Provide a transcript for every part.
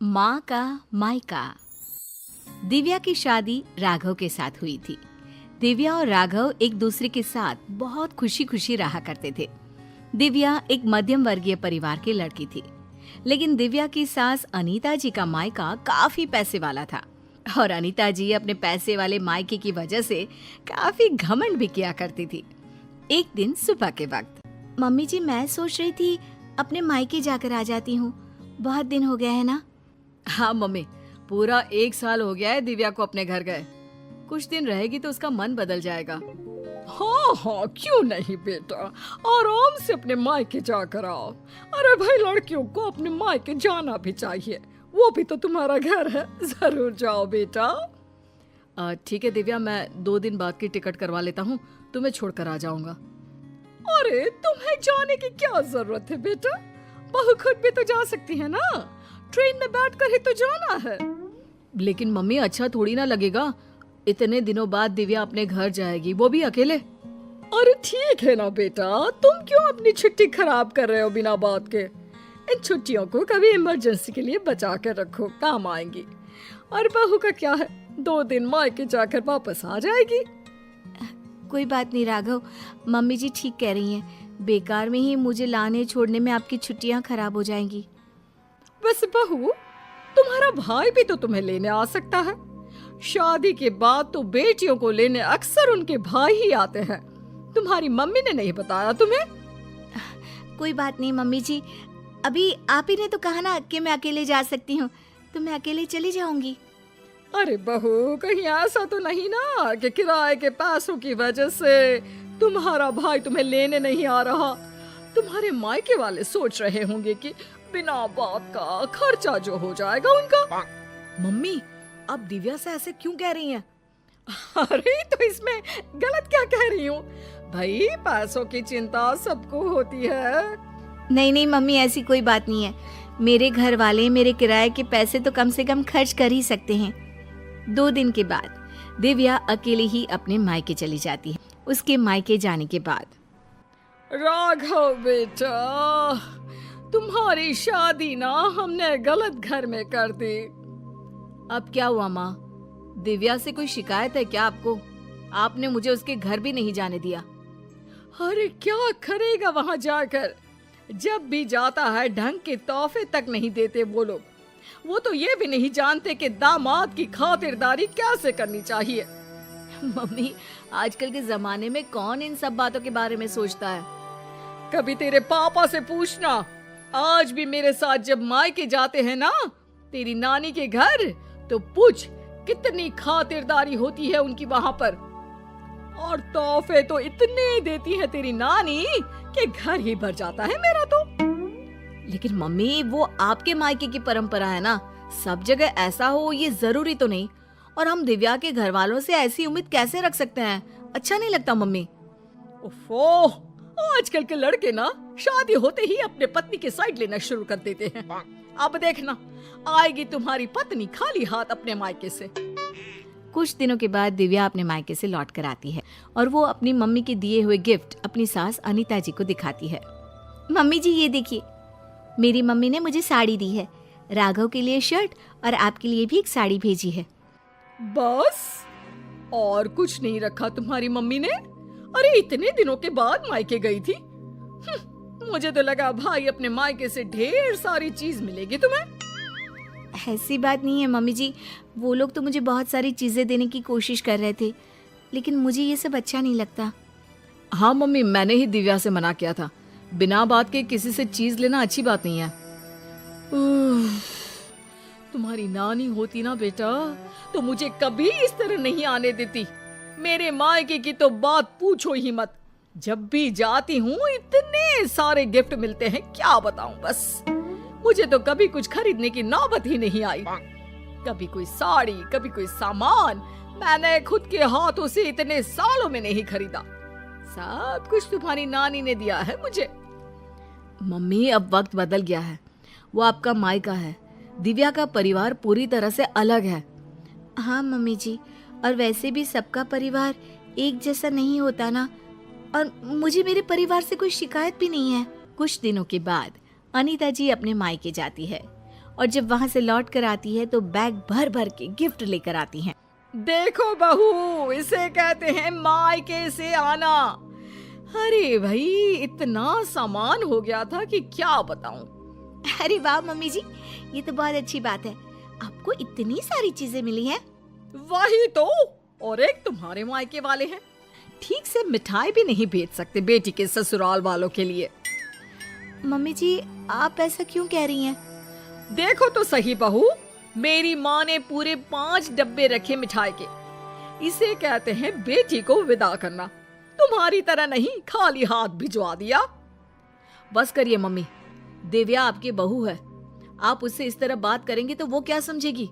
माँ का मायका। दिव्या की शादी राघव के साथ हुई थी। दिव्या और राघव एक दूसरे के साथ बहुत खुशी खुशी रहा करते थे। दिव्या एक मध्यम वर्गीय परिवार की लड़की थी, लेकिन दिव्या की सास अनीता जी का मायका काफी पैसे वाला था और अनीता जी अपने पैसे वाले मायके की वजह से काफी घमंड भी किया करती थी। एक दिन सुबह के वक्त, मम्मी जी मैं सोच रही थी अपने मायके जाकर आ जाती हूँ, बहुत दिन हो गया है ना। हाँ मम्मी, पूरा 1 साल हो गया है दिव्या को अपने घर गए। कुछ दिन रहेगी तो उसका मन बदल जाएगा। हाँ हाँ, क्यों नहीं बेटा, आराम से अपने मायके जाकर आओ। अरे भाई, लड़कियों को अपने मायके जाना भी चाहिए, वो भी तो तुम्हारा घर है, जरूर जाओ बेटा। ठीक है दिव्या, मैं 2 दिन बाद की टिकट करवा लेता हूँ, तुम्हें छोड़कर आ जाऊंगा। अरे तुम्हें जाने की क्या जरूरत है बेटा, बहू खुद भी तो जा सकती है ना, ट्रेन में बैठकर ही तो जाना है। लेकिन मम्मी अच्छा थोड़ी ना लगेगा, इतने दिनों बाद दिव्या अपने घर जाएगी, वो भी अकेले। अरे ठीक है ना बेटा, तुम क्यों अपनी छुट्टी खराब कर रहे हो बिना बात के। इन छुट्टियों को कभी इमरजेंसी के लिए बचा कर रखो, काम आएंगी। और बहू का क्या है, 2 दिन मायके जाकर वापस आ जाएगी। कोई बात नहीं राघव, मम्मी जी ठीक कह रही हैं, बेकार में ही मुझे लाने छोड़ने में आपकी छुट्टियां खराब हो जाएंगी। वैसे बहू, तुम्हारा भाई भी तो तुम्हें लेने आ सकता है। शादी के बाद तो बेटियों को लेने अक्सर उनके भाई ही आते हैं। तुम्हारी मम्मी ने नहीं बताया तुम्हें? कोई बात नहीं मम्मी जी, अभी आप ही ने तो कहा ना कि मैं अकेले जा सकती हूँ, तो मैं अकेले चली जाऊंगी। अरे बहू, कहीं ऐसा तो नहीं ना कि किराए के पैसों की वजह से तुम्हारा भाई तुम्हें लेने नहीं आ रहा। तुम्हारे मायके वाले सोच रहे होंगे कि बिना बात का खर्चा जो हो जाएगा उनका। मम्मी, आप दिव्या से ऐसे क्यों कह रही हैं? अरे तो इसमें गलत क्या कह रही हूँ भाई, पैसों की चिंता सबको होती है। नहीं नहीं मम्मी, ऐसी कोई बात नहीं है। मेरे घर वाले मेरे किराए के पैसे तो कम से कम खर्च कर ही सकते हैं। 2 दिन के बाद दिव्या अकेले ही अपने मायके चली जाती है। उसके मायके जाने के बाद, राघव बेटा, तुम्हारी शादी ना हमने गलत घर में कर दी। अब क्या हुआ माँ? दिव्या से कोई शिकायत है क्या आपको? आपने मुझे उसके घर भी नहीं जाने दिया। अरे क्या करेगा वहां जाकर, जब भी जाता है ढंग के तोहफे तक नहीं देते वो लोग। वो तो ये भी नहीं जानते कि दामाद की खातिरदारी कैसे करनी चाहिए। मम्मी, आजकल के जमाने में कौन इन सब बातों के बारे में सोचता है? कभी तेरे पापा से पूछना, आज भी मेरे साथ जब मायके जाते हैं ना तेरी नानी के घर, तो पूछ कितनी खातिरदारी होती है उनकी वहां पर। और तोहफे तो इतने देती है तेरी नानी कि घर ही भर जाता है मेरा तो। लेकिन मम्मी, वो आपके मायके की परंपरा है ना, सब जगह ऐसा हो ये जरूरी तो नहीं। और हम दिव्या के घर वालों से ऐसी उम्मीद कैसे रख सकते हैं? अच्छा नहीं लगता मम्मी। ओफो, आजकल के लड़के ना शादी होते ही अपने पत्नी की साइड लेना शुरू कर देते हैं। अब देखना, आएगी तुम्हारी पत्नी खाली हाथ अपने मायके से। कुछ दिनों के बाद दिव्या अपने मायके से लौट कर आती है और वो अपनी मम्मी के दिए हुए गिफ्ट अपनी सास अनीता जी को दिखाती है। मम्मी जी ये देखिए, मेरी मम्मी ने मुझे साड़ी दी है, राघव के लिए शर्ट और आपके लिए भी एक साड़ी भेजी है। बस और कुछ नहीं रखा तुम्हारी मम्मी ने? अरे इतने दिनों के बाद मायके गई थी। मुझे तो लगा भाई अपने मायके से ढेर सारी चीज मिलेगी तुम्हें। ऐसी बात नहीं है मम्मी जी, वो लोग तो मुझे बहुत सारी चीजें देने की कोशिश कर रहे थे, लेकिन मुझे ये सब अच्छा नहीं लगता। हाँ मम्मी, मैंने ही दिव्या से मना किया था, बिना बात के किसी से चीज लेना अच्छी बात नहीं है। तुम्हारी नानी होती ना बेटा तो मुझे कभी इस तरह नहीं आने देती। मेरे मायके की तो बात पूछो ही मत, जब भी जाती हूँ इतने सारे गिफ्ट मिलते हैं, क्या बताऊं। बस मुझे तो कभी कुछ खरीदने की नौबत ही नहीं आई। कभी कोई साड़ी, कभी कोई सामान मैंने खुद के हाथों से इतने सालों में नहीं खरीदा। सब कुछ तुम्हारी नानी ने दिया है मुझे। मम्मी, अब वक्त बदल गया है, वो आपका मायका है, दिव्या का परिवार पूरी तरह से अलग है। हाँ मम्मी जी, और वैसे भी सबका परिवार एक जैसा नहीं होता ना, और मुझे मेरे परिवार से कोई शिकायत भी नहीं है। कुछ दिनों के बाद अनीता जी अपने मायके जाती है और जब वहाँ से लौट कर आती है तो बैग भर भर के गिफ्ट लेकर आती हैं। देखो बहू, इसे कहते हैं मायके से आना। अरे भाई, इतना सामान हो गया था कि क्या बताऊं। अरे वाह मम्मी जी, ये तो बहुत अच्छी बात है, आपको इतनी सारी चीजें मिली हैं। वही तो, और एक तुम्हारे मायके वाले हैं, ठीक से मिठाई भी नहीं भेज सकते बेटी के ससुराल वालों के लिए। मम्मी जी, आप ऐसा क्यों कह रही हैं? देखो तो सही बहू, मेरी माँ ने पूरे 5 डब्बे रखे मिठाई के। इसे कहते हैं बेटी को विदा करना। तुम्हारी तरह नहीं खाली हाथ भिजवा दिया। बस करिए मम्मी, दिव्या आपकी बहू है, आप उससे इस तरह बात करेंगे तो वो क्या समझेगी।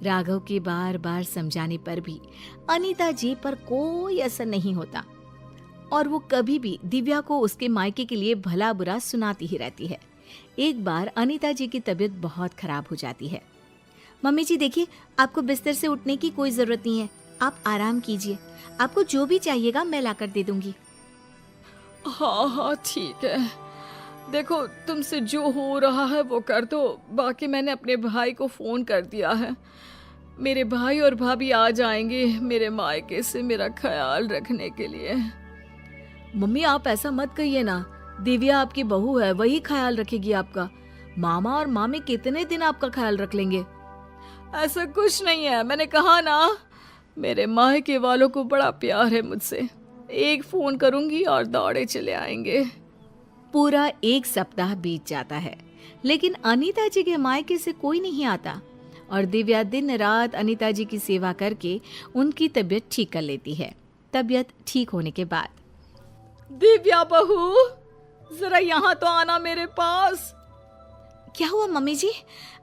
राघव के बार बार समझाने पर भी अनीता जी पर कोई असर नहीं होता और वो कभी भी दिव्या को उसके मायके के लिए भला बुरा सुनाती ही रहती है। एक बार अनीता जी की तबीयत बहुत खराब हो जाती है। मम्मी जी देखिए, आपको बिस्तर से उठने की कोई जरूरत नहीं है, आप आराम कीजिए, आपको जो भी चाहिएगा मैं लाकर दे दूंगी। हाँ हाँ ठीक है, देखो तुमसे जो हो रहा है वो कर दो। बाकी मैंने अपने भाई को फोन कर दिया है, मेरे भाई और भाभी आ जाएंगे मेरे मायके से मेरा ख्याल रखने के लिए। मम्मी आप ऐसा मत कहिए ना, दिव्या आपकी बहू है, वही ख्याल रखेगी आपका। मामा और मामी कितने दिन आपका ख्याल रख लेंगे। ऐसा कुछ नहीं है, मैंने कहा ना, मेरे मायके वालों को बड़ा प्यार है मुझसे। एक फोन करूंगी और दौड़े चले आएंगे। पूरा 1 सप्ताह बीत जाता है, लेकिन अनीता जी के मायके से कोई नहीं आता और दिव्या दिन रात अनीता जी की सेवा करके उनकी तबीयत ठीक कर लेती है। तबीयत ठीक होने के बाद, दिव्या बहू, जरा यहाँ तो आना मेरे पास। क्या हुआ मम्मी जी,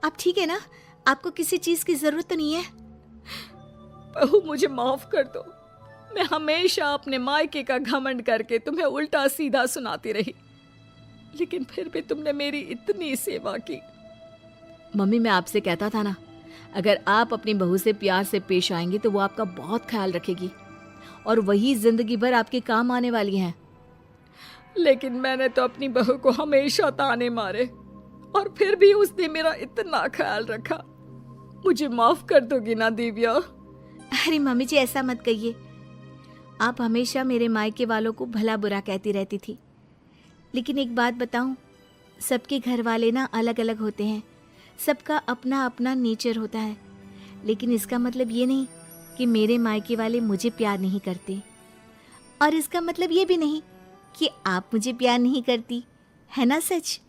आप ठीक है ना? आपको किसी चीज की जरूरत तो नहीं है? बहू मुझे माफ कर दो, मैं हमेशा अपने मायके का घमंड करके तुम्हें उल्टा सीधा सुनाती रही, लेकिन फिर भी तुमने मेरी इतनी सेवा की। मम्मी मैं आपसे कहता था ना, अगर आप अपनी बहू से प्यार से पेश आएंगे तो वो आपका बहुत ख्याल रखेगी और वही जिंदगी भर आपके काम आने वाली हैं। लेकिन मैंने तो अपनी बहू को हमेशा ताने मारे और फिर भी उसने मेरा इतना ख्याल रखा। मुझे माफ कर दोगी ना दिव्या? अरे मम्मी जी ऐसा मत कहिए, आप हमेशा मेरे मायके वालों को भला बुरा कहती रहती थी, लेकिन एक बात बताऊं, सबके घर वाले ना अलग अलग होते हैं, सबका अपना अपना नेचर होता है, लेकिन इसका मतलब ये नहीं कि मेरे मायके वाले मुझे प्यार नहीं करते, और इसका मतलब ये भी नहीं कि आप मुझे प्यार नहीं करती, है ना सच?